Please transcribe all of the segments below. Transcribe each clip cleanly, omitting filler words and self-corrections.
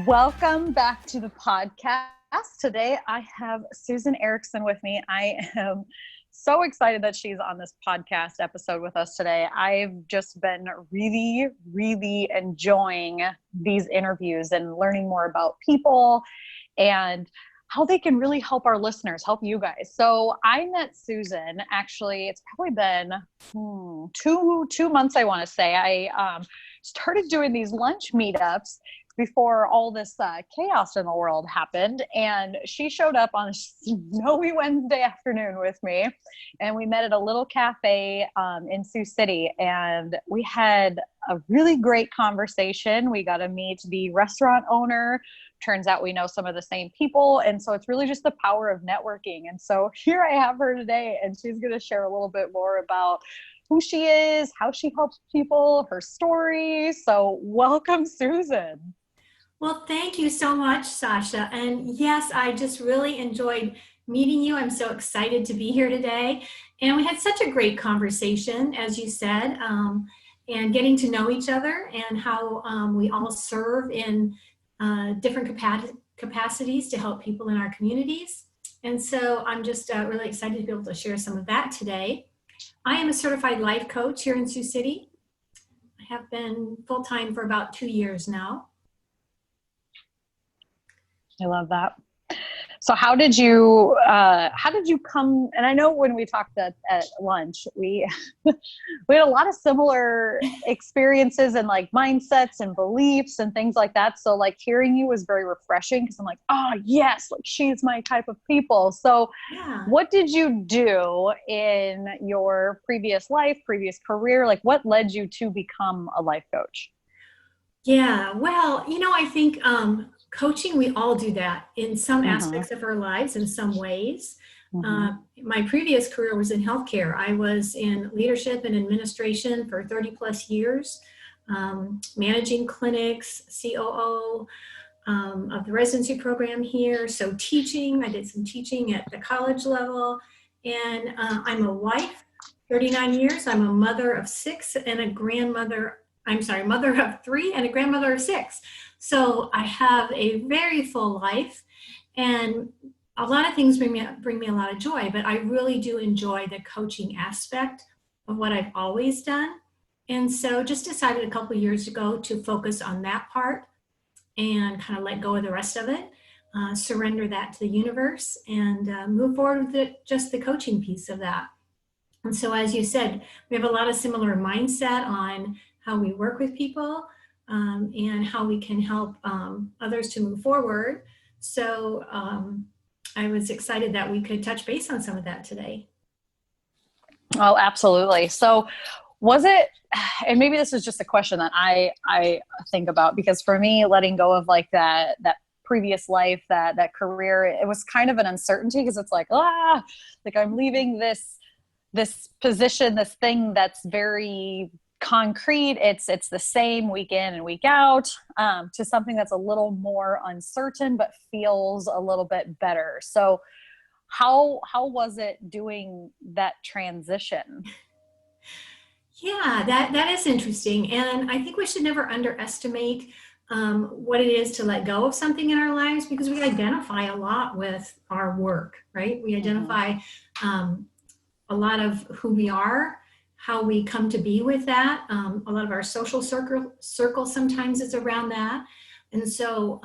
Welcome back to the podcast. Today I have Susan Erickson with me. I am so excited that she's on this podcast episode with us today. I've just been really enjoying these interviews and learning more about people and how they can really help our listeners, help you guys. So I met Susan, actually, it's probably been two months, I want to say. I started doing these lunch meetups before all this chaos in the world happened. And she showed up on a snowy Wednesday afternoon with me. And we met at a little cafe in Sioux City. And we had a really great conversation. We got to meet the restaurant owner. Turns out we know some of the same people. And so it's really just the power of networking. And so here I have her today, and she's going to share a little bit more about who she is, how she helps people, her story. So welcome, Susan. Well, thank you so much, Sasha. And yes, I just really enjoyed meeting you. I'm so excited to be here today. And we had such a great conversation, as you said, and getting to know each other and how we all serve in different capacities to help people in our communities. And so I'm just really excited to be able to share some of that today. I am a certified life coach here in Sioux City. I have been full-time for about 2 years now. I love that. So how did you come? And I know when we talked at lunch, we had a lot of similar experiences and like mindsets and beliefs and things like that. So like hearing you was very refreshing because I'm like, oh yes, like she's my type of people. So What did you do in your previous life, previous career? Like what led you to become a life coach? Yeah, well, I think coaching, we all do that in some aspects of our lives in some ways. My previous career was in healthcare. I was in leadership and administration for 30 plus years, managing clinics, COO of the residency program here. So teaching, I did some teaching at the college level, and I'm a wife, 39 years. I'm a mother of 6 and a mother of 3 and a grandmother of 6. So I have a very full life, and a lot of things bring me a lot of joy, but I really do enjoy the coaching aspect of what I've always done. And so just decided a couple of years ago to focus on that part and kind of let go of the rest of it, surrender that to the universe, and move forward with just the coaching piece of that. And so, as you said, we have a lot of similar mindset on how we work with people and how we can help others to move forward. So I was excited that we could touch base on some of that today. Oh, absolutely. So was it, and maybe this is just a question that I think about, because for me, letting go of like that previous life, that career, it was kind of an uncertainty because it's like, like I'm leaving this position, this thing that's very concrete. It's the same week in and week out, to something that's a little more uncertain, but feels a little bit better. So how was it doing that transition? Yeah, that is interesting. And I think we should never underestimate what it is to let go of something in our lives, because we identify a lot with our work, right? We identify a lot of who we are, how we come to be with that. A lot of our social circle sometimes is around that. And so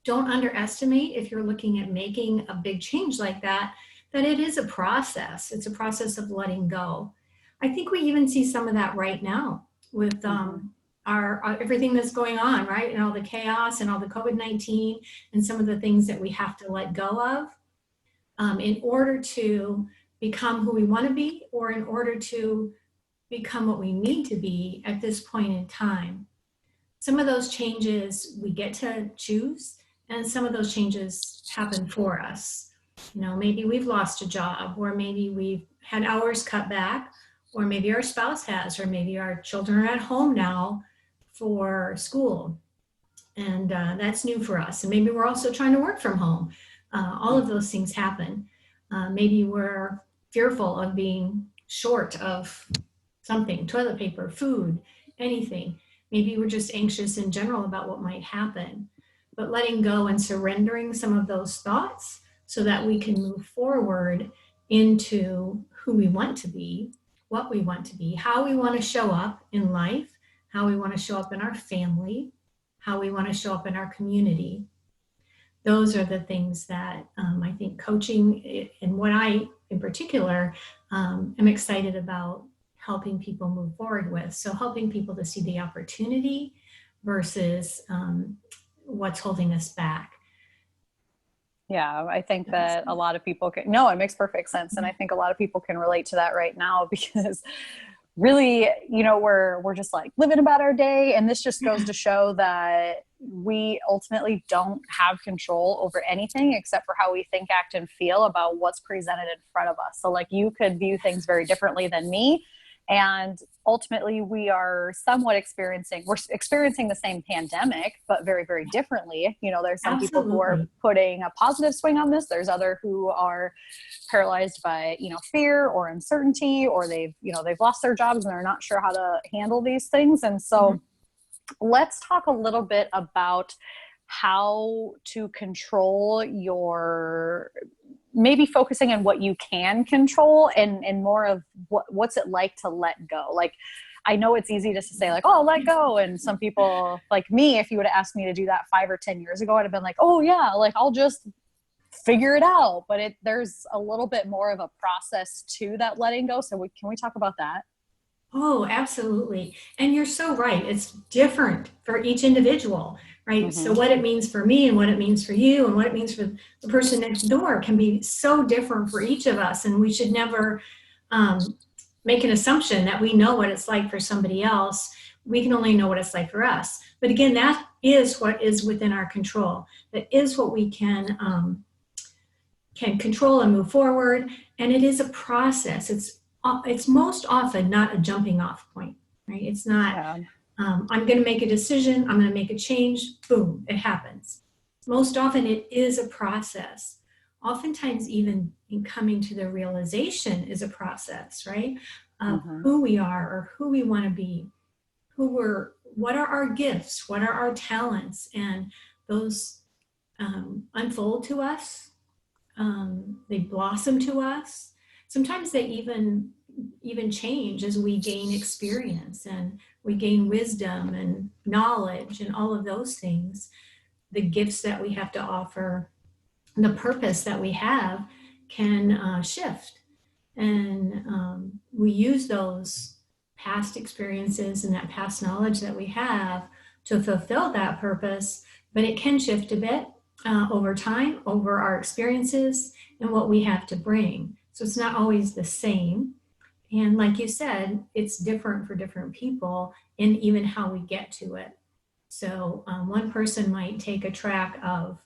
don't underestimate, if you're looking at making a big change like that it is a process. It's a process of letting go. I think we even see some of that right now with our everything that's going on, right? And all the chaos and all the COVID-19 and some of the things that we have to let go of in order to become who we want to be, or in order to become what we need to be at this point in time. Some of those changes we get to choose, and some of those changes happen for us. Maybe we've lost a job, or maybe we've had hours cut back, or maybe our spouse has, or maybe our children are at home now for school. And that's new for us. And maybe we're also trying to work from home. All of those things happen. Maybe we're fearful of being short of something, toilet paper, food, anything. Maybe we're just anxious in general about what might happen. but letting go and surrendering some of those thoughts so that we can move forward into who we want to be, what we want to be, how we want to show up in life, how we want to show up in our family, how we want to show up in our community. Those are the things that I think coaching, and what I in particular am excited about helping people move forward with. So helping people to see the opportunity versus what's holding us back. Yeah, I think that a lot of people can, no, it makes perfect sense. And I think a lot of people can relate to that right now because really, we're just like living about our day. And this just goes to show that we ultimately don't have control over anything except for how we think, act, and feel about what's presented in front of us. So like you could view things very differently than me. And ultimately we're experiencing the same pandemic, but very, very differently. There's some people who are putting a positive swing on this. There's other who are paralyzed by, fear or uncertainty, or they've lost their jobs and they're not sure how to handle these things. And so let's talk a little bit about how to control maybe focusing on what you can control and more of what's it like to let go. Like, I know it's easy just to say like, oh, let go. And some people like me, if you would have asked me to do that 5 or 10 years ago, I'd have been like, oh yeah, like I'll just figure it out. But there's a little bit more of a process to that letting go. So can we talk about that? Oh, absolutely. And you're so right. It's different for each individual, right? Mm-hmm. So what it means for me and what it means for you and what it means for the person next door can be so different for each of us. And we should never make an assumption that we know what it's like for somebody else. We can only know what it's like for us. But again, that is what is within our control. That is what we can control and move forward. And it is a process. It's most often not a jumping off point, right? It's not, I'm going to make a decision, I'm going to make a change, boom, it happens. Most often it is a process. Oftentimes even in coming to the realization is a process, right? Who we are or who we want to be, what are our gifts, what are our talents, and those unfold to us, they blossom to us. Sometimes they even change as we gain experience and we gain wisdom and knowledge and all of those things. The gifts that we have to offer, the purpose that we have can shift. And we use those past experiences and that past knowledge that we have to fulfill that purpose, but it can shift a bit over time, over our experiences and what we have to bring. So it's not always the same. And like you said, it's different for different people in even how we get to it. So one person might take a track of,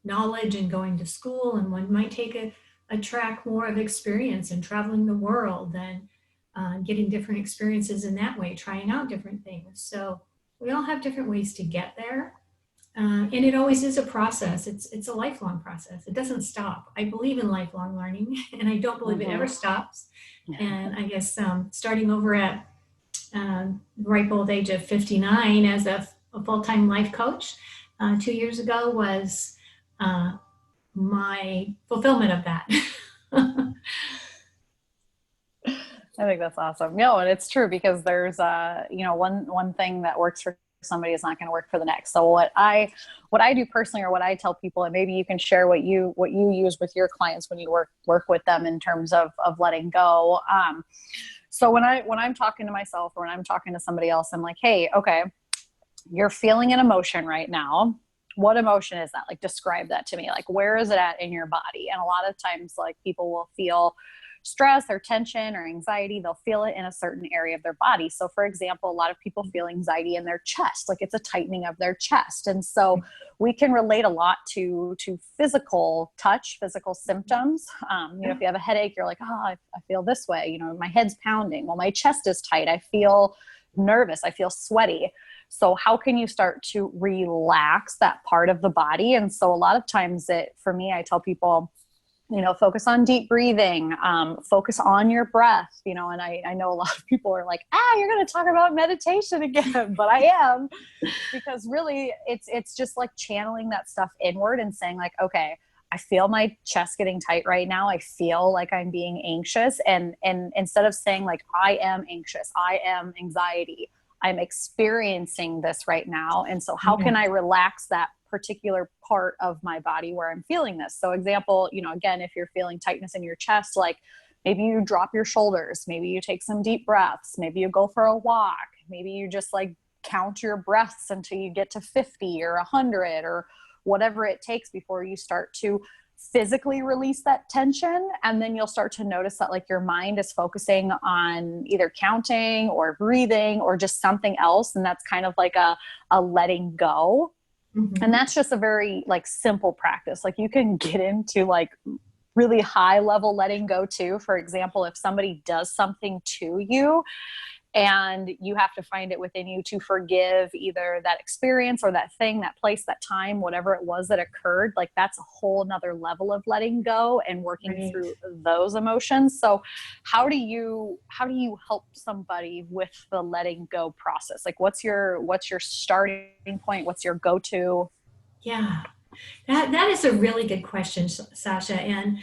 knowledge and going to school, and one might take a track more of experience and traveling the world and getting different experiences in that way, trying out different things. So we all have different ways to get there. And it always is a process. It's a lifelong process. It doesn't stop. I believe in lifelong learning, and I don't believe it ever stops. And I guess starting over at ripe old age of 59 as a full-time life coach 2 years ago was my fulfillment of that. I think that's awesome. No, and it's true because there's one thing that works for somebody is not going to work for the next. So what I do personally, or what I tell people, and maybe you can share what you use with your clients when you work with them in terms of letting go. So when I'm talking to myself or when I'm talking to somebody else, I'm like, hey, okay, you're feeling an emotion right now. What emotion is that? Like, describe that to me. Like, where is it at in your body? And a lot of times, like, people will feel stress or tension or anxiety. They'll feel it in a certain area of their body. So for example, a lot of people feel anxiety in their chest, like it's a tightening of their chest. And so we can relate a lot to physical touch, physical symptoms. If you have a headache, you're like, oh, I feel this way, my head's pounding. Well, my chest is tight. I feel nervous. I feel sweaty. So how can you start to relax that part of the body? And so a lot of times for me, I tell people, focus on deep breathing, focus on your breath, and I know a lot of people are like, you're going to talk about meditation again, but I am, because really it's just like channeling that stuff inward and saying like, okay, I feel my chest getting tight right now. I feel like I'm being anxious. And instead of saying like, I am anxious, I am anxiety, I'm experiencing this right now. And so how can I relax that particular part of my body where I'm feeling this? So example, again, if you're feeling tightness in your chest, like maybe you drop your shoulders, maybe you take some deep breaths, maybe you go for a walk, maybe you just like count your breaths until you get to 50 or 100 or whatever it takes before you start to physically release that tension. And then you'll start to notice that like your mind is focusing on either counting or breathing or just something else. And that's kind of like a letting go. Mm-hmm. And that's just a very like simple practice. Like you can get into like really high level letting go too. For example, if somebody does something to you, and you have to find it within you to forgive either that experience or that thing, that place, that time, whatever it was that occurred, like that's a whole nother level of letting go and working through those emotions. So how do you help somebody with the letting go process? Like what's your starting point? What's your go-to? Yeah, that is a really good question, Sasha. And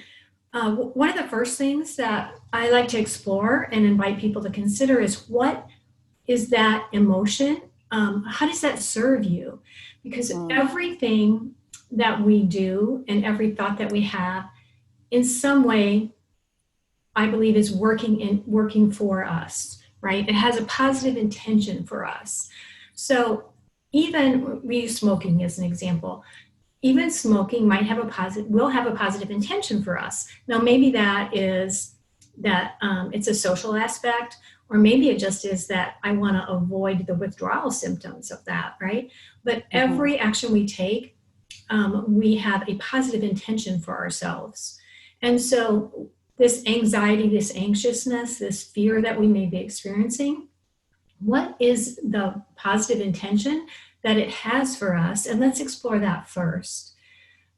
one of the first things that I like to explore and invite people to consider is, what is that emotion? How does that serve you? Because everything that we do and every thought that we have in some way, I believe, is working for us, right? It has a positive intention for us. So even we use smoking as an example. Even smoking will have a positive intention for us. Now, maybe that is that it's a social aspect, or maybe it just is that I want to avoid the withdrawal symptoms of that, right? But every action we take, we have a positive intention for ourselves. And so this anxiety, this anxiousness, this fear that we may be experiencing, what is the positive intention that it has for us? And let's explore that first.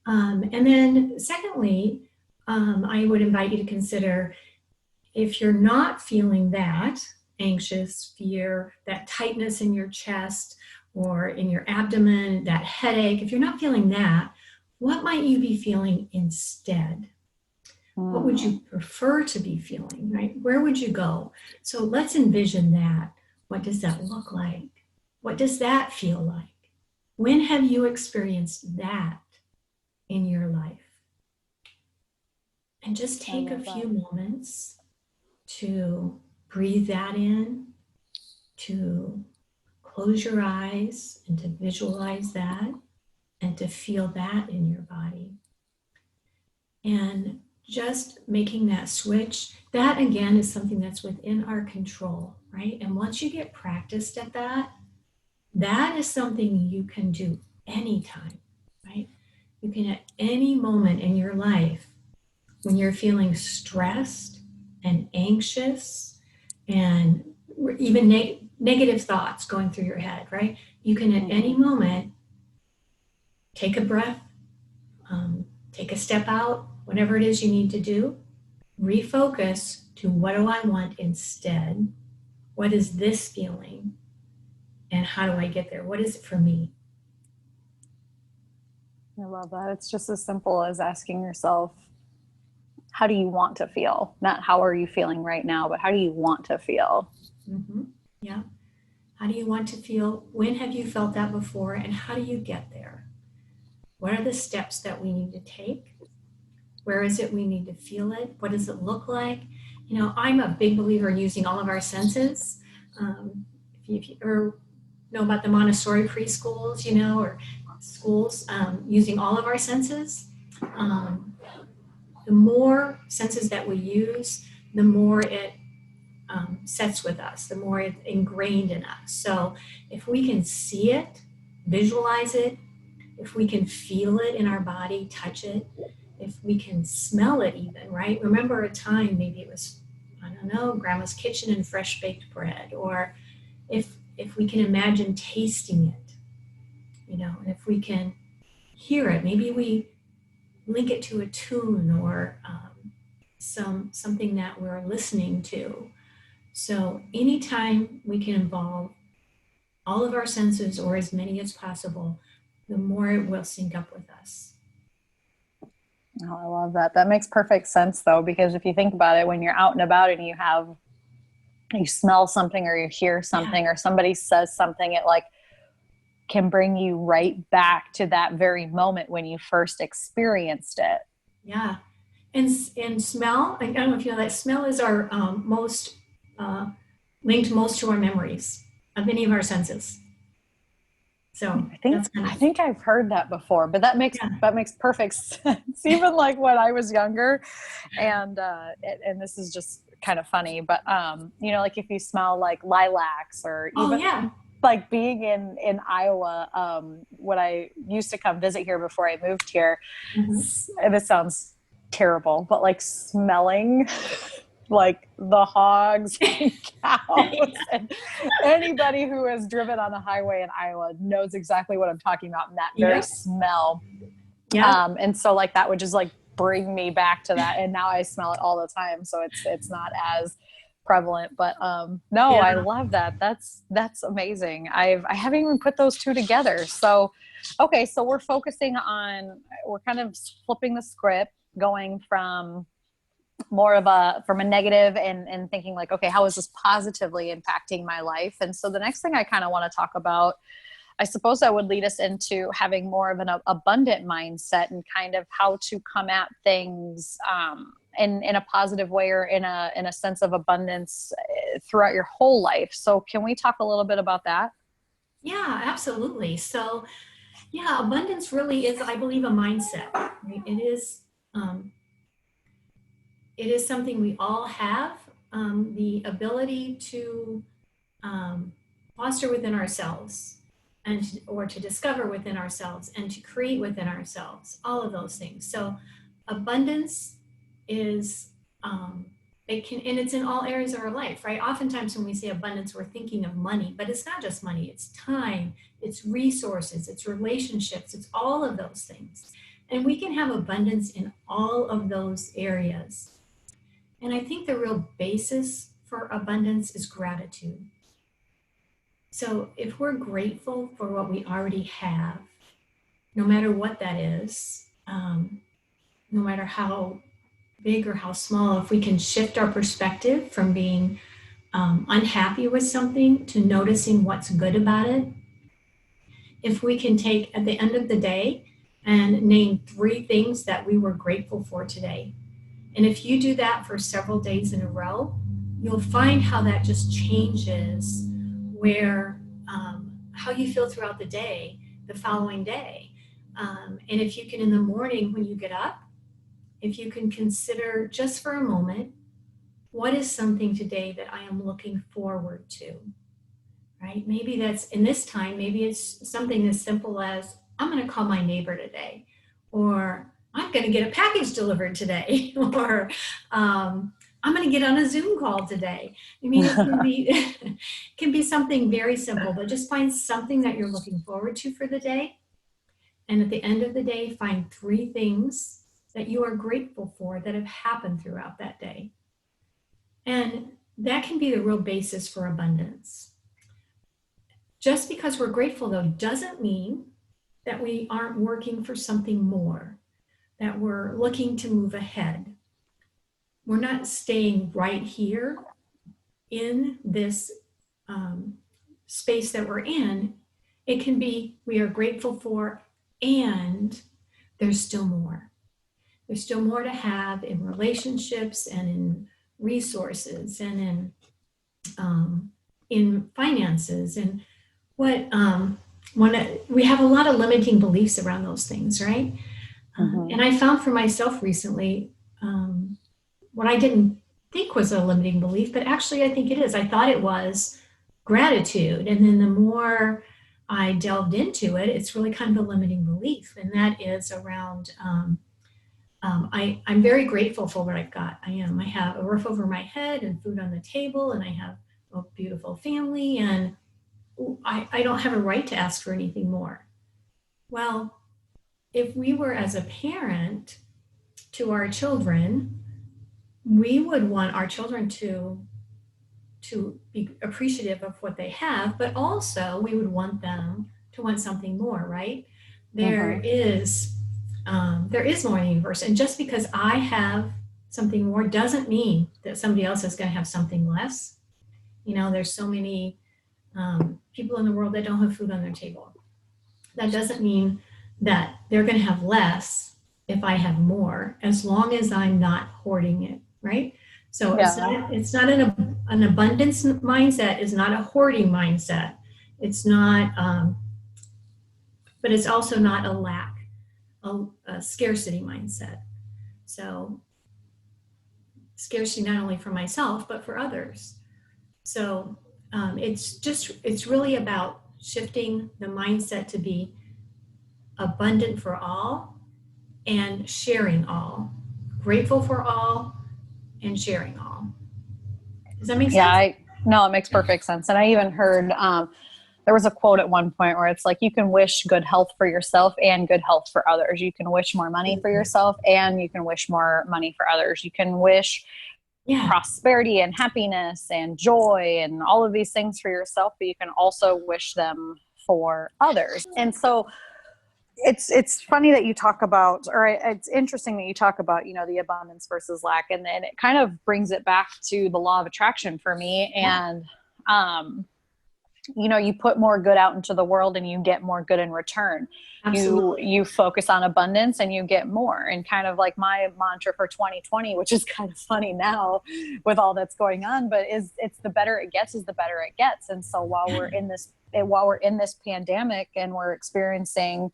And then secondly, I would invite you to consider, if you're not feeling that anxious fear, that tightness in your chest or in your abdomen, that headache, if you're not feeling that, what might you be feeling instead? What would you prefer to be feeling, right? Where would you go? So let's envision that. What does that look like? What does that feel like? When have you experienced that in your life? And just take a few moments to breathe that in, to close your eyes and to visualize that and to feel that in your body. And just making that switch, that again is something that's within our control, right? And once you get practiced at that, that is something you can do anytime, right? You can at any moment in your life, when you're feeling stressed and anxious and even negative thoughts going through your head, right? You can at any moment take a breath, take a step out, whatever it is you need to do, refocus to, what do I want instead? What is this feeling? And how do I get there? What is it for me? I love that. It's just as simple as asking yourself, how do you want to feel? Not how are you feeling right now, but how do you want to feel? Mm-hmm. Yeah. How do you want to feel? When have you felt that before? And how do you get there? What are the steps that we need to take? Where is it we need to feel it? What does it look like? I'm a big believer in using all of our senses. If you ever know about the Montessori preschools, or schools, using all of our senses. The more senses that we use, the more it sets with us, the more it's ingrained in us. So if we can see it, visualize it, if we can feel it in our body, touch it, if we can smell it even, right? Remember a time, maybe it was, I don't know, grandma's kitchen and fresh baked bread, or if we can imagine tasting it, and if we can hear it, maybe we link it to a tune or something that we're listening to. So anytime we can involve all of our senses, or as many as possible, the more it will sync up with us. Oh, I love that. That makes perfect sense though, because if you think about it, when you're out and about and you smell something or you hear something or somebody says something, it like can bring you right back to that very moment when you first experienced it. Yeah. And smell, I don't know if you know that smell is our most linked most to our memories of any of our senses. So I think I've heard that before, but that makes perfect sense. Even like when I was younger, and this is just kind of funny, but you know, like if you smell like lilacs or even like being in Iowa, when I used to come visit here before I moved here, and this sounds terrible, but like smelling like the hogs and cows and anybody who has driven on the highway in Iowa knows exactly what I'm talking about in that very smell. And so like that would just like bring me back to that, and now I smell it all the time, so it's not as prevalent, but I love that. That's amazing. I haven't even put those two together. So okay, so we're kind of flipping the script, going from more of from a negative and thinking like, okay, how is this positively impacting my life? And so the next thing I kind of want to talk about, I suppose that would lead us into having more of an abundant mindset and kind of how to come at things in a positive way, or in a sense of abundance throughout your whole life. So can we talk a little bit about that? Yeah, absolutely. So abundance really is, I believe, a mindset. Right? It is something we all have, the ability to foster within ourselves, or to discover within ourselves, and to create within ourselves, all of those things. So abundance is, it's in all areas of our life, right? Oftentimes when we say abundance, we're thinking of money, but it's not just money, it's time, it's resources, it's relationships, it's all of those things. And we can have abundance in all of those areas. And I think the real basis for abundance is gratitude. So if we're grateful for what we already have, no matter what that is, no matter how big or how small, if we can shift our perspective from being unhappy with something to noticing what's good about it, if we can take at the end of the day and name 3 things that we were grateful for today. And if you do that for several days in a row, you'll find how that just changes how you feel throughout the day, the following day. And if you can, in the morning when you get up, if you can consider just for a moment, what is something today that I am looking forward to, right? Maybe that's in this time, maybe it's something as simple as, I'm going to call my neighbor today, or I'm going to get a package delivered today, or I'm going to get on a Zoom call today. I mean, it can be something very simple, but just find something that you're looking forward to for the day. And at the end of the day, find 3 things that you are grateful for that have happened throughout that day. And that can be the real basis for abundance. Just because we're grateful, though, doesn't mean that we aren't working for something more, that we're looking to move ahead. We're not staying right here in this space that we're in. It can be, we are grateful for, and there's still more. There's still more to have in relationships and in resources and in finances. And we have a lot of limiting beliefs around those things, right? And I found for myself recently, what I didn't think was a limiting belief, but actually I think it is. I thought it was gratitude. And then the more I delved into it, it's really kind of a limiting belief. And that is around, I'm very grateful for what I've got. I have a roof over my head and food on the table, and I have a beautiful family, and I don't have a right to ask for anything more. Well, if we were as a parent to our children, we would want our children to be appreciative of what they have, but also we would want them to want something more, right? There Mm-hmm. is more in the universe, and just because I have something more doesn't mean that somebody else is going to have something less. There's so many people in the world that don't have food on their table. That doesn't mean that they're going to have less if I have more, as long as I'm not hoarding it, right? So Yeah. it's not an abundance mindset, is not a hoarding mindset. It's not, but it's also not a lack, a scarcity mindset. So scarcity not only for myself but for others. So it's really about shifting the mindset to be abundant for all and sharing all, grateful for all and sharing all. Does that make sense? No, it makes perfect sense. And I even heard, there was a quote at one point where it's like, you can wish good health for yourself and good health for others. You can wish more money for yourself and you can wish more money for others. You can wish Yeah. prosperity and happiness and joy and all of these things for yourself, but you can also wish them for others. And so it's funny that you talk about, or it's interesting that you talk about, the abundance versus lack. And then it kind of brings it back to the law of attraction for me. And, you put more good out into the world and you get more good in return. Absolutely. You focus on abundance and you get more. And kind of like my mantra for 2020, which is kind of funny now with all that's going on, but it's the better it gets is the better it gets. And so while we're in this pandemic and we're experiencing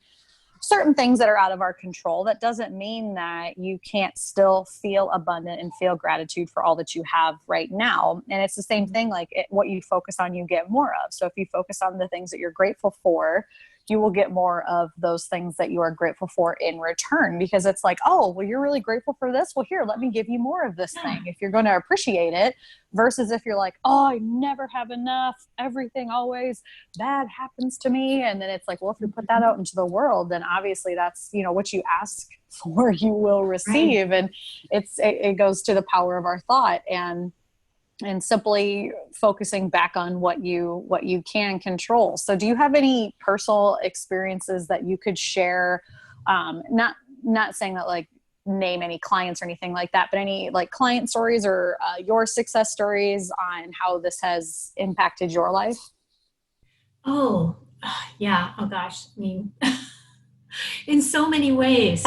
certain things that are out of our control, that doesn't mean that you can't still feel abundant and feel gratitude for all that you have right now. And it's the same thing, like what you focus on, you get more of. So if you focus on the things that you're grateful for, you will get more of those things that you are grateful for in return, because it's like, oh, well, you're really grateful for this. Well, here, let me give you more of this thing if you're going to appreciate it, versus if you're like, oh, I never have enough. Everything always bad happens to me. And then it's like, well, if you put that out into the world, then obviously that's, what you ask for, you will receive. Right. And it goes to the power of our thought and simply focusing back on what you can control. So do you have any personal experiences that you could share? Not saying that like name any clients or anything like that, but any like client stories or your success stories on how this has impacted your life? Oh, yeah. Oh gosh. I mean, in so many ways.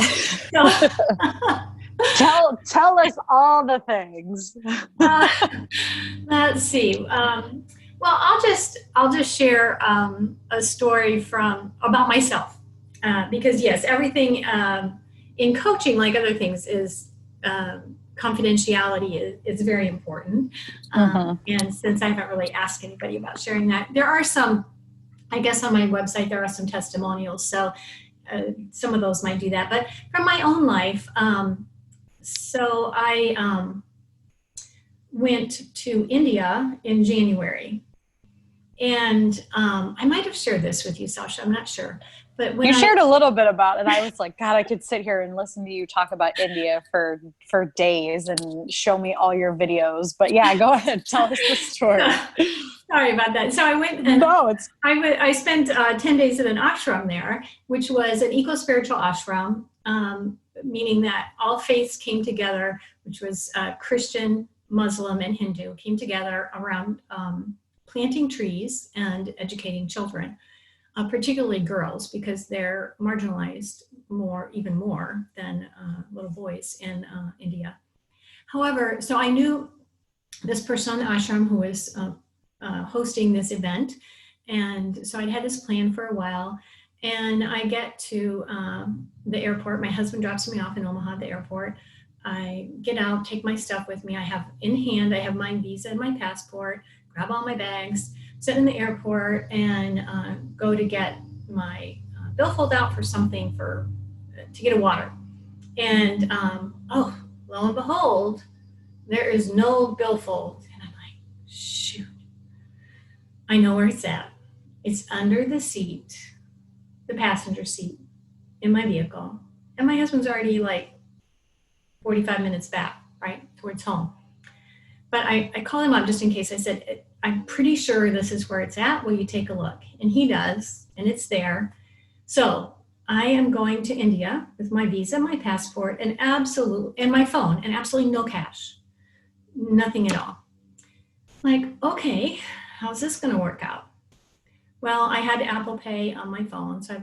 So, Tell us all the things. let's see. Well, I'll just share a story about myself, because yes, everything in coaching, like other things, is confidentiality is very important. And since I haven't really asked anybody about sharing that, there are some. I guess on my website there are some testimonials, so some of those might do that. But from my own life, so I went to India in January. And I might have shared this with you, Sasha, I'm not sure. But when you shared a little bit about it, and I was like, God, I could sit here and listen to you talk about India for days and show me all your videos. But yeah, go ahead, tell us the story. Sorry about that. So I went and I spent 10 days at an ashram there, which was an eco-spiritual ashram, meaning that all faiths came together, which was Christian, Muslim, and Hindu came together around planting trees and educating children, particularly girls, because they're marginalized even more than little boys in India. However, so I knew this person on the ashram who was hosting this event, and so I'd had this plan for a while. And I get to the airport. My husband drops me off in Omaha at the airport. I get out, take my stuff with me. I have my visa and my passport, grab all my bags, sit in the airport, and go to get my billfold out for something to get a water. And lo and behold, there is no billfold. And I'm like, shoot, I know where it's at. It's under the seat, the passenger seat. in my vehicle, and my husband's already like 45 minutes back, right, towards home. But I call him up just in case. I said, I'm pretty sure this is where it's at. Will you take a look? And he does, and it's there. So I am going to India with my visa, my passport, and my phone, and absolutely no cash, nothing at all. Like, okay, how's this going to work out? Well, I had Apple Pay on my phone, so I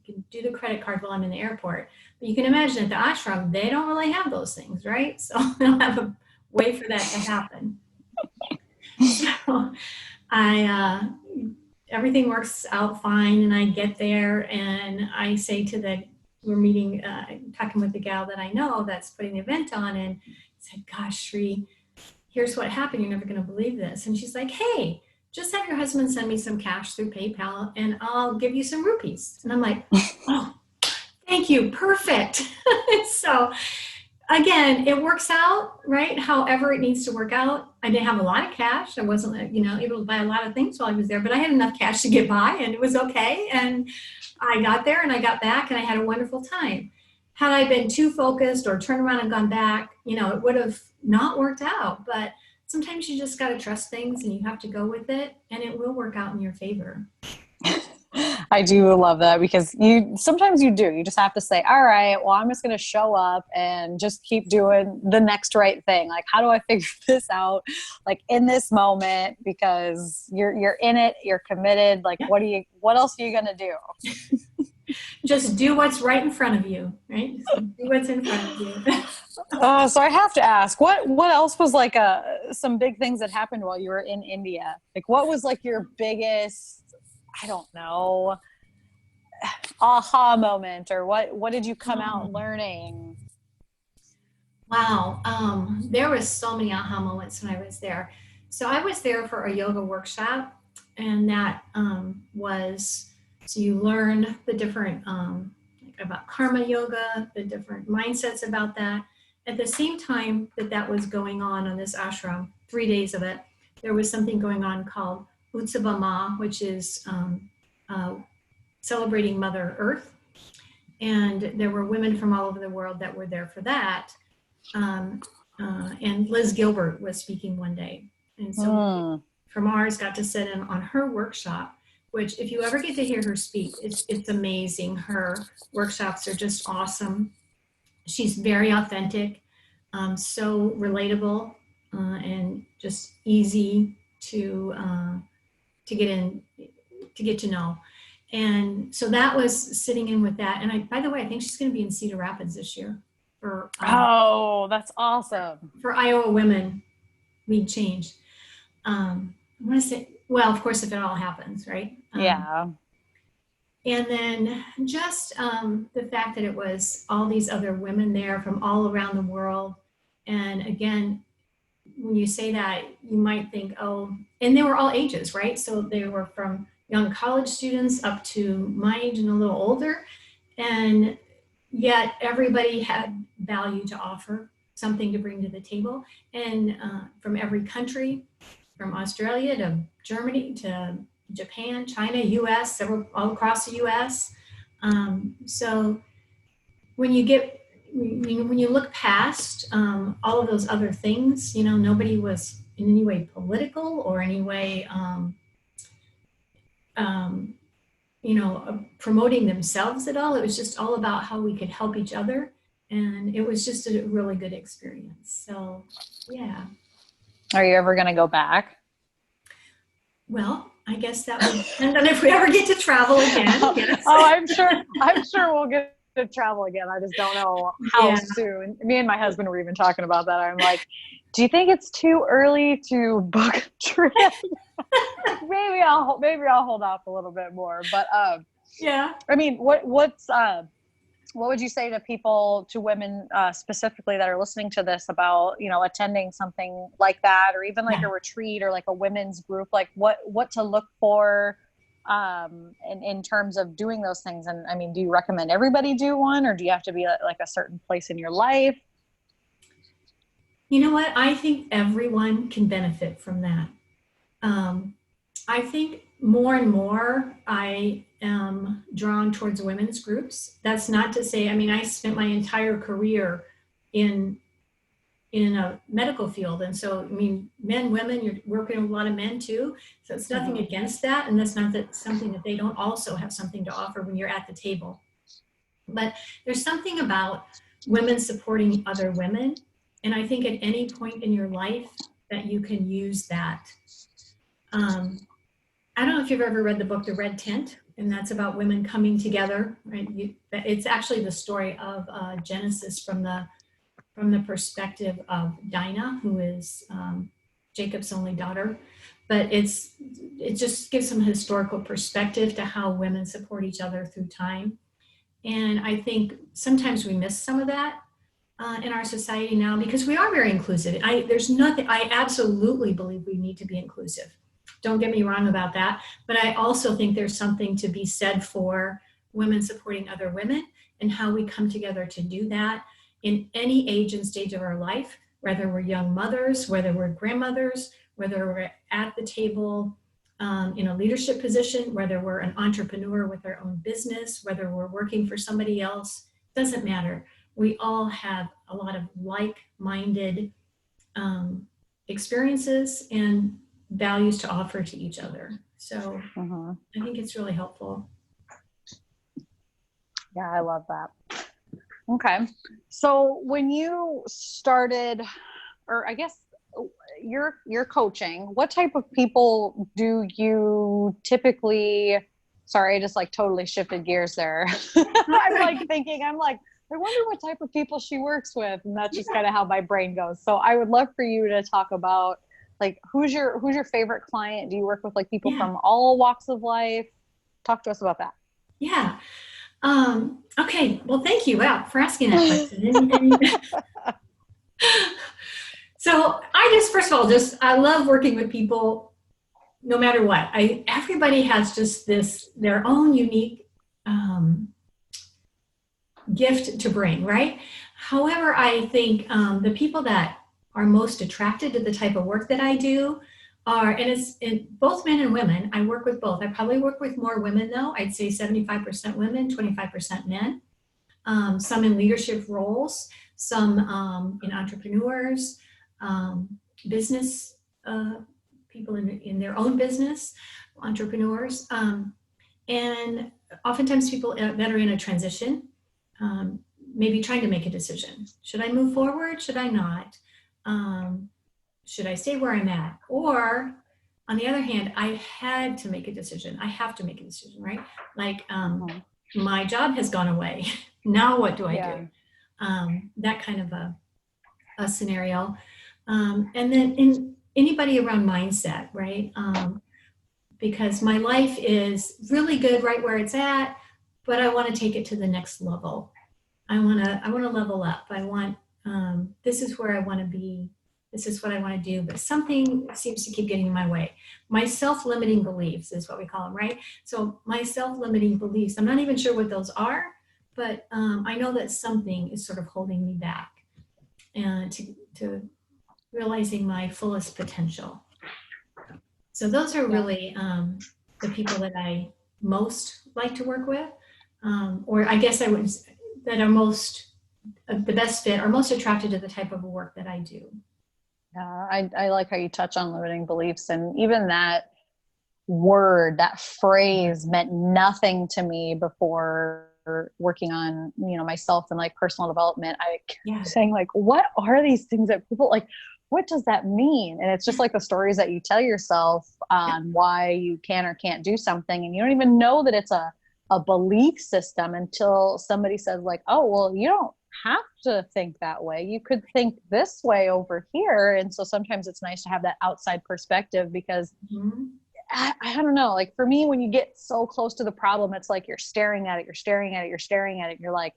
can do the credit card while I'm in the airport. But you can imagine at the ashram, they don't really have those things, right? So they don't have a way for that to happen. So everything works out fine, and I get there, and I say to we're meeting, talking with the gal that I know that's putting the event on, and I said, gosh, Sri, here's what happened. You're never going to believe this. And she's like, hey, just have your husband send me some cash through PayPal, and I'll give you some rupees. And I'm like, oh, thank you. Perfect. So again, it works out, right? However it needs to work out. I didn't have a lot of cash. I wasn't, able to buy a lot of things while I was there, but I had enough cash to get by, and it was okay. And I got there, and I got back, and I had a wonderful time. Had I been too focused or turned around and gone back, it would have not worked out. But sometimes you just got to trust things, and you have to go with it, and it will work out in your favor. I do love that, because sometimes you just have to say, all right, well, I'm just going to show up and just keep doing the next right thing. Like, how do I figure this out? Like, in this moment, because you're in it, you're committed. Like, what else are you going to do? Just do what's right in front of you, right? Just do what's in front of you. So I have to ask, what else was like some big things that happened while you were in India? Like, what was like your biggest, I don't know, aha moment, or what did you come out learning? Wow. There was so many aha moments when I was there. So I was there for a yoga workshop, and that so you learn the different, about karma yoga, the different mindsets about that. At the same time that was going on this ashram, 3 days of it, there was something going on called Utsava Ma, which is celebrating Mother Earth. And there were women from all over the world that were there for that. And Liz Gilbert was speaking one day. And so from ours got to sit in on her workshop, which if you ever get to hear her speak, it's amazing. Her workshops are just awesome. She's very authentic, so relatable, and just easy to get to know. And so that was sitting in with that. And by the way, I think she's going to be in Cedar Rapids this year for that's awesome, for Iowa Women Lead Change. I want to say, well, of course, if it all happens, right? Yeah. And then just the fact that it was all these other women there from all around the world. And again, when you say that, you might think, oh, and they were all ages, right? So they were from young college students up to my age and a little older. And yet everybody had value to offer, something to bring to the table. And from every country, from Australia to Germany to Japan, China, US, several all across the US. So when you look past all of those other things, nobody was in any way political or any way, promoting themselves at all. It was just all about how we could help each other. And it was just a really good experience. So, yeah. Are you ever going to go back? Well, I guess that would depend on if we ever get to travel again. Yes. I'm sure we'll get to travel again. I just don't know how soon. Me and my husband were even talking about that. I'm like, do you think it's too early to book a trip? maybe I'll hold off a little bit more. But yeah. I mean, what would you say to people, to women specifically that are listening to this about, attending something like that, or even like a retreat or like a women's group, like what to look for in terms of doing those things? And I mean, do you recommend everybody do one, or do you have to be at like a certain place in your life? You know what? I think everyone can benefit from that. I think more and more, I am drawn towards women's groups. That's not to say, I mean, I spent my entire career in a medical field. And so, I mean, men, women, you're working with a lot of men too. So it's nothing against that. And that's not that something that they don't also have something to offer when you're at the table. But there's something about women supporting other women. And I think at any point in your life that you can use that. I don't know if you've ever read the book, The Red Tent, and that's about women coming together. Right? It's actually the story of Genesis from the perspective of Dinah, who is Jacob's only daughter. But it just gives some historical perspective to how women support each other through time. And I think sometimes we miss some of that in our society now because we are very inclusive. I absolutely believe we need to be inclusive. Don't get me wrong about that. But I also think there's something to be said for women supporting other women and how we come together to do that in any age and stage of our life, whether we're young mothers, whether we're grandmothers, whether we're at the table in a leadership position, whether we're an entrepreneur with our own business, whether we're working for somebody else, doesn't matter. We all have a lot of like-minded experiences and values to offer to each other. So I think it's really helpful. Yeah, I love that. Okay. So when you started, or I guess you're coaching, what type of people do you typically, sorry, I just like totally shifted gears there. I'm like thinking, I wonder what type of people she works with. And that's just kind of how my brain goes. So I would love for you to talk about like, who's your favorite client? Do you work with like people from all walks of life? Talk to us about that. Yeah. Okay. Well, thank you for asking that question. So first of all, I love working with people no matter what. Everybody has just their own unique gift to bring, right? However, I think the people that are most attracted to the type of work that I do and it's in both men and women. I work with both. I probably work with more women though. I'd say 75% women, 25% men. Some in leadership roles, some in entrepreneurs, business people in their own business, entrepreneurs, and oftentimes people that are in a transition, maybe trying to make a decision. Should I move forward? Should I not? Should I stay where I'm at? Or on the other hand, I had to make a decision. I have to make a decision, right? Like my job has gone away. Now what do I do? That kind of a scenario. And then in anybody around mindset, right? Because my life is really good right where it's at, but I want to take it to the next level. I want to level up. I want, this is where I want to be. This is what I want to do, but something seems to keep getting in my way. My self-limiting beliefs is what we call them, right? So my self-limiting beliefs, I'm not even sure what those are, but I know that something is sort of holding me back and to realizing my fullest potential. So those are really the people that I most like to work with, or I guess that are most the best fit or most attracted to the type of work that I do. Yeah, I like how you touch on limiting beliefs, and even that word, that phrase meant nothing to me before working on, myself and like personal development. I kept saying like, what are these things that people like, what does that mean? And it's just like the stories that you tell yourself on why you can or can't do something. And you don't even know that it's a belief system until somebody says like, oh, well, you don't have to think that way. You could think this way over here. And so sometimes it's nice to have that outside perspective because I don't know, like for me, when you get so close to the problem, it's like you're staring at it. You're like,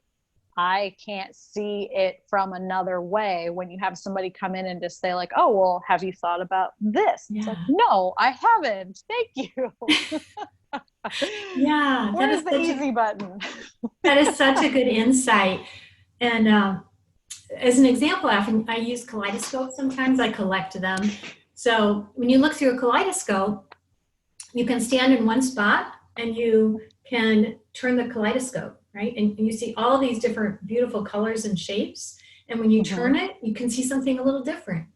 I can't see it from another way. When you have somebody come in and just say like, oh, well, have you thought about this? It's like, no, I haven't. Thank you. Yeah. Where's the easy button? That is such a good insight. And as an example, I use kaleidoscopes sometimes. I collect them. So when you look through a kaleidoscope, You can stand in one spot and you can turn the kaleidoscope, right? And you see all these different beautiful colors and shapes. And when you turn it, you can see something a little different.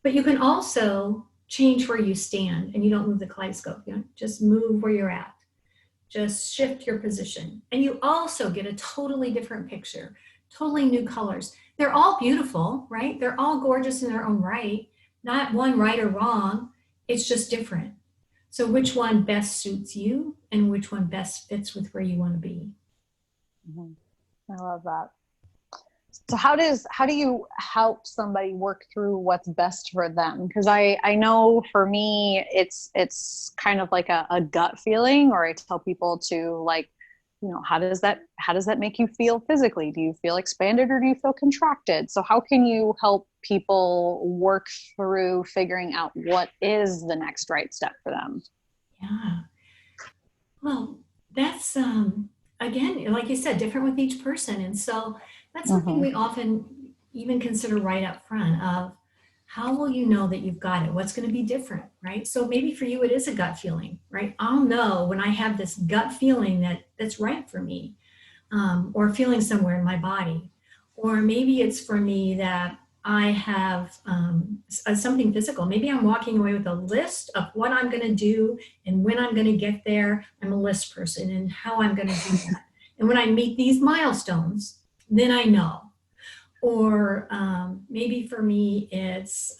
But you can also change where you stand, and you don't move the kaleidoscope. You know, just move where you're at. Just shift your position. And you also get a totally different picture, totally new colors. They're all beautiful, right? They're all gorgeous in their own right. Not one right or wrong. It's just different. So which one best suits you and which one best fits with where you want to be? I love that. So how do you help somebody work through what's best for them? Because I know for me, it's kind of like a gut feeling, or I tell people to, like, you know, how does that make you feel physically? Do you feel expanded or do you feel contracted? So how can you help people work through figuring out what is the next right step for them? Yeah. Well, that's, again, like you said, different with each person. And so that's something we often even consider right up front of, how will you know that you've got it? What's going to be different, right? So maybe for you, it is a gut feeling, right? I'll know when I have this gut feeling that's right for me, or feeling somewhere in my body. Or maybe it's for me that I have something physical. Maybe I'm walking away with a list of what I'm going to do and when I'm going to get there. I'm a list person and how I'm going to do that. And when I meet these milestones, then I know. Or maybe for me, it's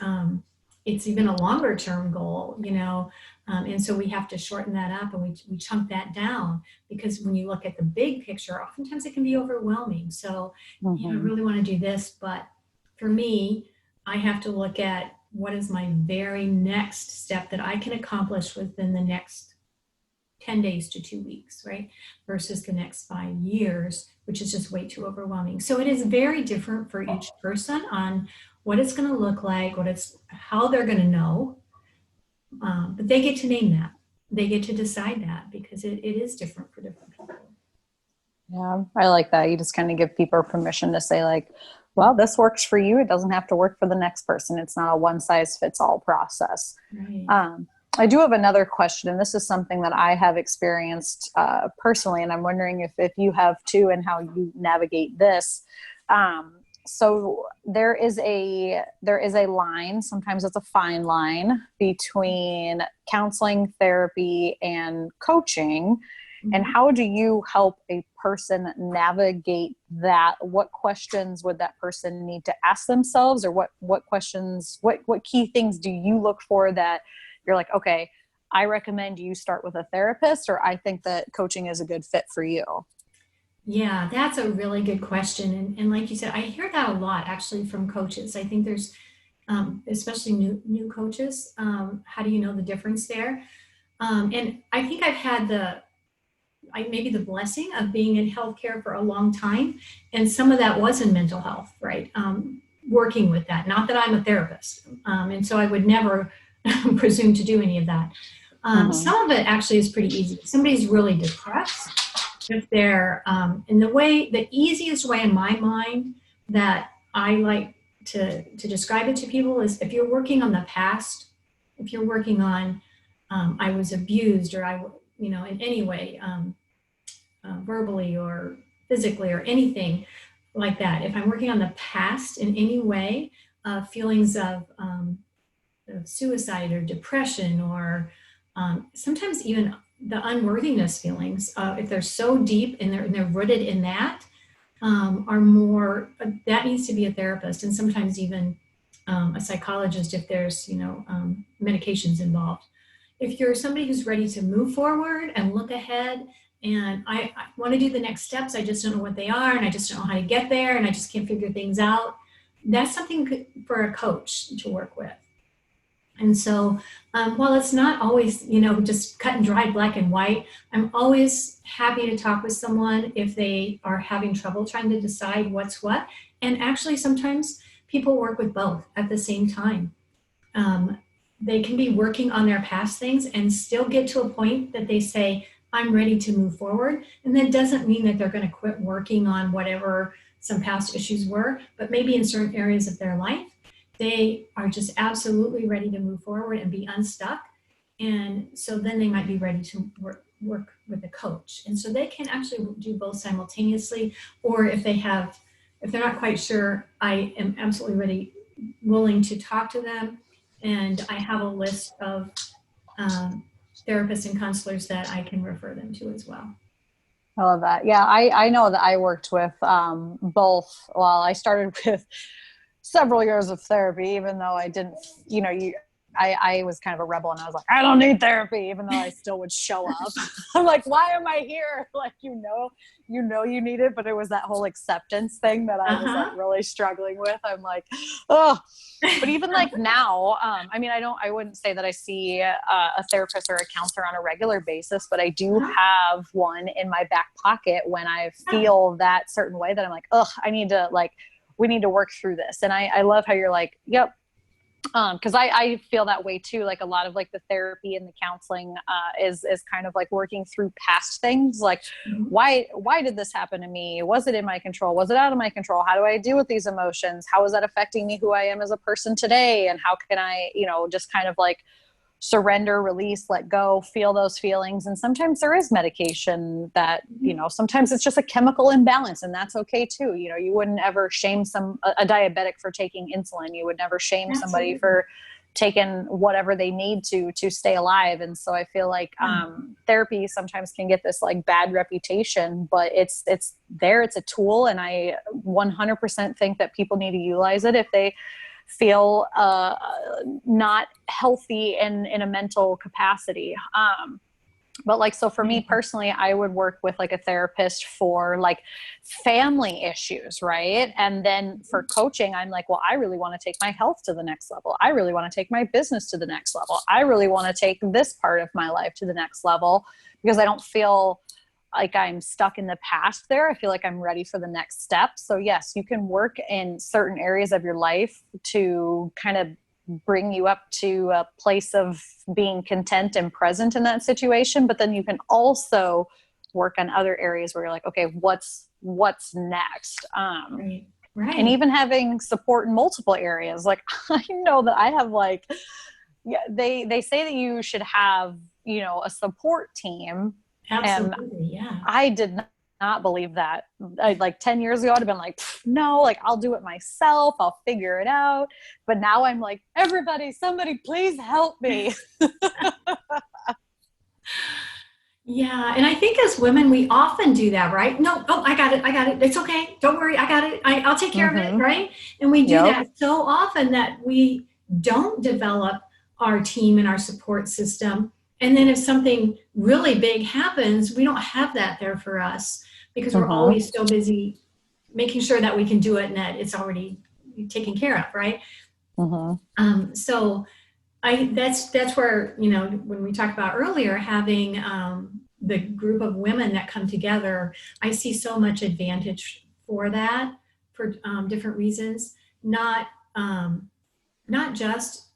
even a longer term goal, you know, and so we have to shorten that up, and we chunk that down, because when you look at the big picture, oftentimes it can be overwhelming. So, you know, I really want to do this, but for me, I have to look at what is my very next step that I can accomplish within the next 10 days to 2 weeks, right? Versus the next 5 years, which is just way too overwhelming. So it is very different for each person on what it's going to look like, how they're going to know. But they get to name that. They get to decide that, because it is different for different people. Yeah, I like that. You just kind of give people permission to say, like, well, this works for you. It doesn't have to work for the next person. It's not a one size fits all process. Right. I do have another question, and this is something that I have experienced personally, and I'm wondering if you have too, and how you navigate this. So there is a line, sometimes it's a fine line, between counseling, therapy, and coaching. And how do you help a person navigate that? What questions would that person need to ask themselves, or what questions, what key things do you look for that you're like, okay, I recommend you start with a therapist, or I think that coaching is a good fit for you? Yeah, that's a really good question. And like you said, I hear that a lot actually from coaches. I think there's, especially new coaches, how do you know the difference there? And I think I've had maybe the blessing of being in healthcare for a long time. And some of that was in mental health, right? Working with that, not that I'm a therapist. And so I would never presume to do any of that. Some of it actually is pretty easy. If somebody's really depressed, if they're the easiest way in my mind that I like to describe it to people is, if you're working on the past, if you're working on I was abused, or in any way, verbally or physically or anything like that. If I'm working on the past in any way, feelings of suicide or depression, or sometimes even the unworthiness feelings, if they're so deep and they're rooted in that, are more, that needs to be a therapist, and sometimes even a psychologist if there's medications involved. If you're somebody who's ready to move forward and look ahead, and I want to do the next steps, I just don't know what they are, and I just don't know how to get there, and I just can't figure things out, that's something for a coach to work with. And so while it's not always, just cut and dry, black and white, I'm always happy to talk with someone if they are having trouble trying to decide what's what. And actually, sometimes people work with both at the same time. They can be working on their past things and still get to a point that they say, I'm ready to move forward. And that doesn't mean that they're going to quit working on whatever some past issues were, but maybe in certain areas of their life, they are just absolutely ready to move forward and be unstuck. And so then they might be ready to work with a coach. And so they can actually do both simultaneously, or if they're not quite sure, I am absolutely willing to talk to them. And I have a list of therapists and counselors that I can refer them to as well. I love that. Yeah, I know that I worked with both. Well, I started with several years of therapy, even though I didn't, I was kind of a rebel and I was like, I don't need therapy, even though I still would show up. I'm like, why am I here? Like, you need it, but it was that whole acceptance thing that I was like really struggling with. I'm like, oh, but even like now, I mean, I wouldn't say that I see a therapist or a counselor on a regular basis, but I do have one in my back pocket when I feel that certain way that I'm like, oh, we need to work through this. And I love how you're like, yep. Cause I feel that way too. Like a lot of like the therapy and the counseling, is kind of like working through past things. Like, why did this happen to me? Was it in my control? Was it out of my control? How do I deal with these emotions? How is that affecting me, who I am as a person today? And how can I, just kind of like surrender, release, let go, feel those feelings. And sometimes there is medication that, sometimes it's just a chemical imbalance, and that's okay too. You wouldn't ever shame a diabetic for taking insulin. You would never shame somebody for taking whatever they need to stay alive. And so I feel like therapy sometimes can get this like bad reputation, but it's there, it's a tool. And I 100% think that people need to utilize it if they feel not healthy in a mental capacity. But like, so for me personally, I would work with like a therapist for like family issues, right? And then for coaching, I'm like, well, I really want to take my health to the next level. I really want to take my business to the next level. I really want to take this part of my life to the next level, because I don't feel like I'm stuck in the past there. I feel like I'm ready for the next step. So yes, you can work in certain areas of your life to kind of bring you up to a place of being content and present in that situation. But then you can also work on other areas where you're like, okay, what's next? Right. And even having support in multiple areas. Like, I know that I have like, they say that you should have, a support team. Absolutely. And I did not believe that. Like 10 years ago, I'd have been like, no, like I'll do it myself. I'll figure it out. But now I'm like, somebody please help me. Yeah. And I think as women, we often do that, right? No, oh, I got it. It's okay. Don't worry. I got it. I'll take care of it. Right. And we do that so often that we don't develop our team and our support system. And then if something really big happens, we don't have that there for us because we're always so busy making sure that we can do it and that it's already taken care of, right? So that's where, when we talked about earlier, having the group of women that come together, I see so much advantage for that for different reasons, not just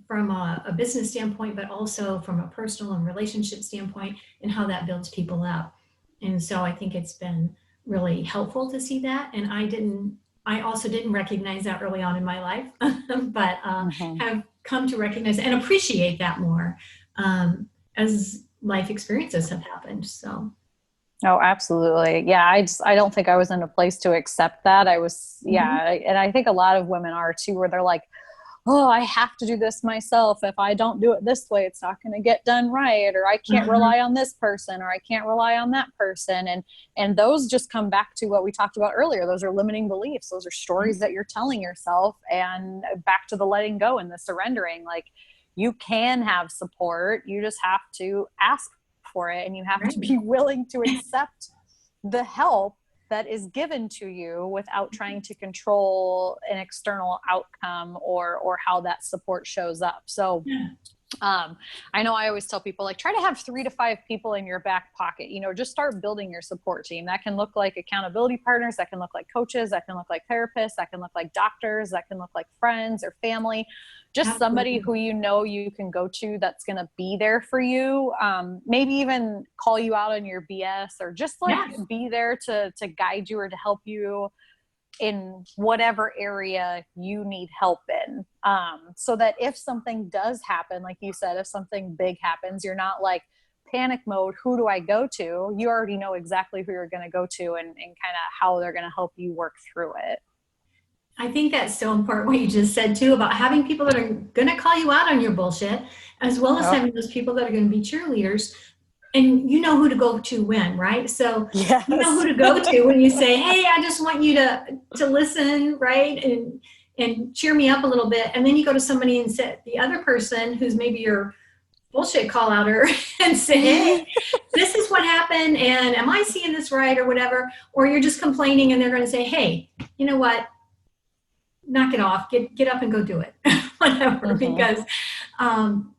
from a business standpoint, but also from a personal and relationship standpoint and how that builds people up. And so I think it's been really helpful to see that. And I also didn't recognize that early on in my life, but have come to recognize and appreciate that more as life experiences have happened. So. Oh, absolutely. Yeah. I don't think I was in a place to accept that. I was, and I think a lot of women are too, where they're like, oh, I have to do this myself. If I don't do it this way, it's not going to get done right. Or I can't rely on this person, or I can't rely on that person. And those just come back to what we talked about earlier. Those are limiting beliefs. Those are stories that you're telling yourself, and back to the letting go and the surrendering. Like, you can have support. You just have to ask for it, and you have to be willing to accept the help that is given to you without trying to control an external outcome or how that support shows up. So I know I always tell people, like, try to have 3 to 5 people in your back pocket. Just start building your support team. That can look like accountability partners. That can look like coaches. That can look like therapists. That can look like doctors. That can look like friends or family. Just somebody who you can go to that's going to be there for you. Maybe even call you out on your BS, or just like be there to guide you or to help you in whatever area you need help in. So that if something does happen, like you said, if something big happens, you're not like panic mode, who do I go to? You already know exactly who you're going to go to and kind of how they're going to help you work through it. I think that's so important what you just said too, about having people that are going to call you out on your bullshit, as well as having those people that are going to be cheerleaders. And you know who to go to when, right? So yes. You know who to go to when you say, hey, I just want you to listen, right? And cheer me up a little bit. And then you go to somebody and say, the other person who's maybe your bullshit call outer and say, hey, this is what happened. And am I seeing this right or whatever? Or you're just complaining and they're going to say, hey, you know what? Knock it off, get up and go do it, whatever, because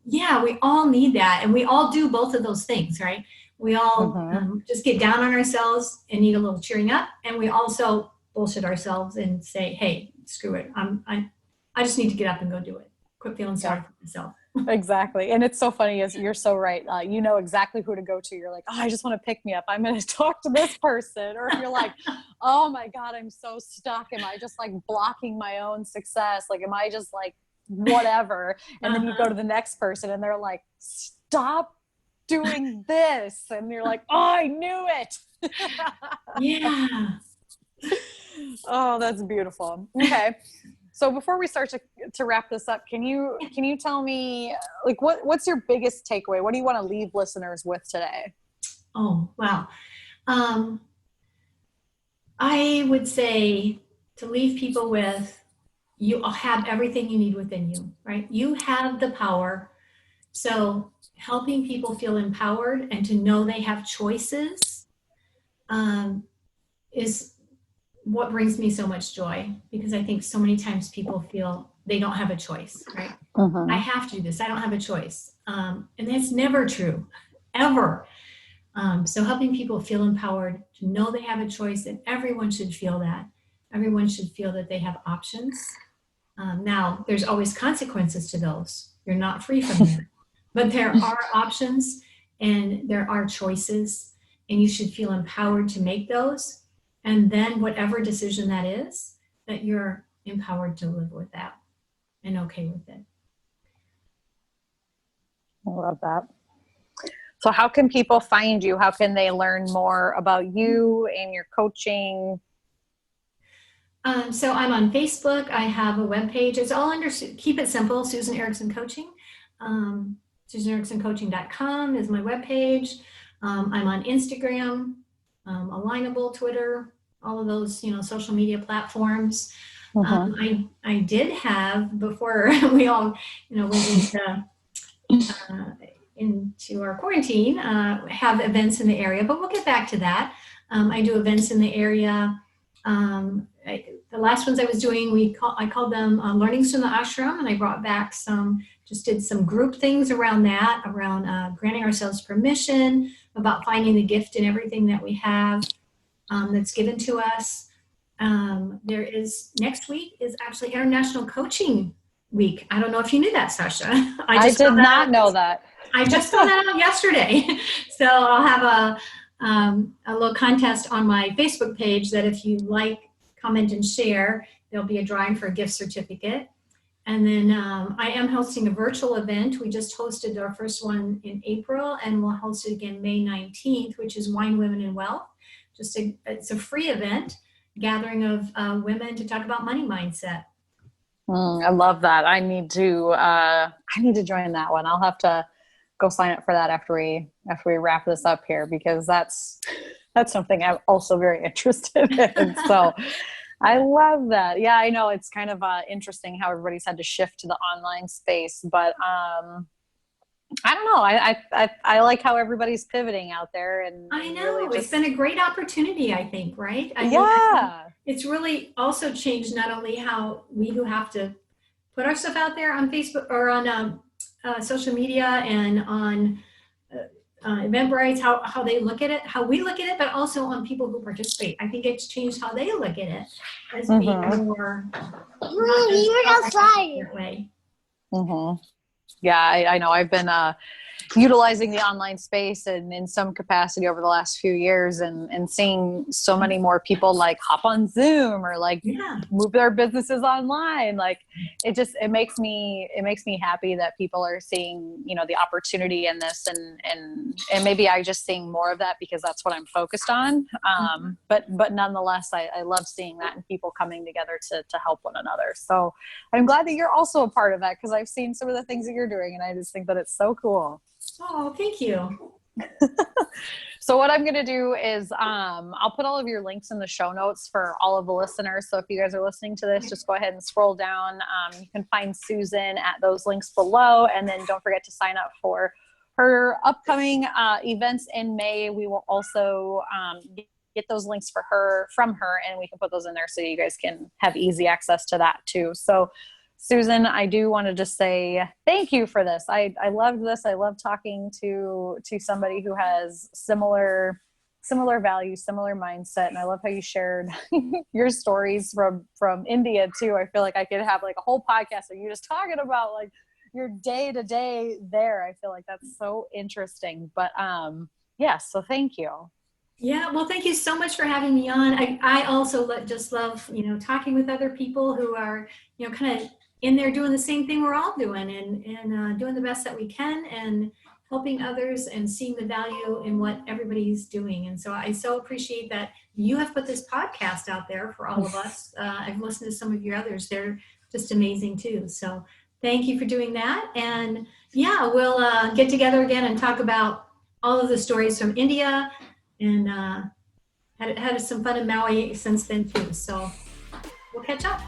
we all need that. And we all do both of those things, right? We all just get down on ourselves and need a little cheering up. And we also bullshit ourselves and say, hey, screw it. I just need to get up and go do it. Quit feeling sorry for myself. Exactly. And it's so funny, is you're so right. You know exactly who to go to. You're like, oh, I just want to pick me up. I'm going to talk to this person. Or if you're like, oh my God, I'm so stuck. Am I just like blocking my own success? Like, am I just like whatever? And then you go to the next person and they're like, stop doing this. And you're like, oh, I knew it. Yeah. Oh, that's beautiful. Okay. So before we start to wrap this up, can you tell me, like, what's your biggest takeaway? What do you want to leave listeners with today? Oh, wow. I would say to leave people with, you have everything you need within you, right? You have the power. So helping people feel empowered and to know they have choices is what brings me so much joy, because I think so many times people feel they don't have a choice, right? I have to do this. I don't have a choice. And that's never true, ever. So helping people feel empowered to know they have a choice, and everyone should feel that. Everyone should feel that they have options. Now, there's always consequences to those. You're not free from that. But there are options and there are choices, and you should feel empowered to make those. And then whatever decision that is, that you're empowered to live with that and okay with it. I love that. So how can people find you? How can they learn more about you and your coaching? So I'm on Facebook. I have a webpage. It's all under, keep it simple, Susan Erickson Coaching. SusanEricksonCoaching.com is my webpage. I'm on Instagram, Alignable, Twitter, all of those, social media platforms. I did have, before we all, went into our quarantine, have events in the area, but we'll get back to that. I do events in the area. The last ones I was doing, I called them Learnings from the Ashram, and I brought back did some group things around that, around granting ourselves permission, about finding the gift in everything that we have that's given to us. Next week is actually International Coaching Week. I don't know if you knew that, Sasha. I did not know that. I just found that out yesterday. So I'll have a little contest on my Facebook page that if you like, comment, and share, there'll be a drawing for a gift certificate. And then I am hosting a virtual event. We just hosted our first one in April, and we'll host it again May 19th, which is Wine, Women, and Wealth. It's a free event, gathering of women to talk about money mindset. I love that. I need to join that one. I'll have to go sign up for that after we wrap this up here, because that's something I'm also very interested in. So I love that. Yeah, I know it's kind of interesting how everybody's had to shift to the online space, but I don't know. I like how everybody's pivoting out there, and I know really it's been a great opportunity, I think, right? I think it's really also changed not only how we who have to put our stuff out there on Facebook or on social media and on Eventbrite, how they look at it, how we look at it, but also on people who participate. I think it's changed how they look at it as being more. Yeah, I know. I've been utilizing the online space and in some capacity over the last few years, and seeing so many more people like hop on Zoom or like move their businesses online. Like it makes me happy that people are seeing, you know, the opportunity in this, and maybe I just seeing more of that because that's what I'm focused on. But nonetheless, I love seeing that and people coming together to help one another. So I'm glad that you're also a part of that, because I've seen some of the things that you're doing and I just think that it's so cool. Oh, thank you. So what I'm going to do is I'll put all of your links in the show notes for all of the listeners. So if you guys are listening to this, just go ahead and scroll down. You can find Susan at those links below. And then don't forget to sign up for her upcoming events in May. We will also get those links from her, and we can put those in there so you guys can have easy access to that too. So Susan, I do want to just say thank you for this. I loved this. I love talking to somebody who has similar values, similar mindset. And I love how you shared your stories from India too. I feel like I could have like a whole podcast of you just talking about like your day to day there. I feel like that's so interesting. But yeah, so thank you. Yeah, well, thank you so much for having me on. I also just love, you know, talking with other people who are, you know, kind of in there doing the same thing we're all doing, and doing the best that we can, and helping others and seeing the value in what everybody's doing. And so I so appreciate that you have put this podcast out there for all of us. I've listened to some of your others. They're just amazing too. So thank you for doing that. And yeah, we'll get together again and talk about all of the stories from India, and had some fun in Maui since then too. So we'll catch up.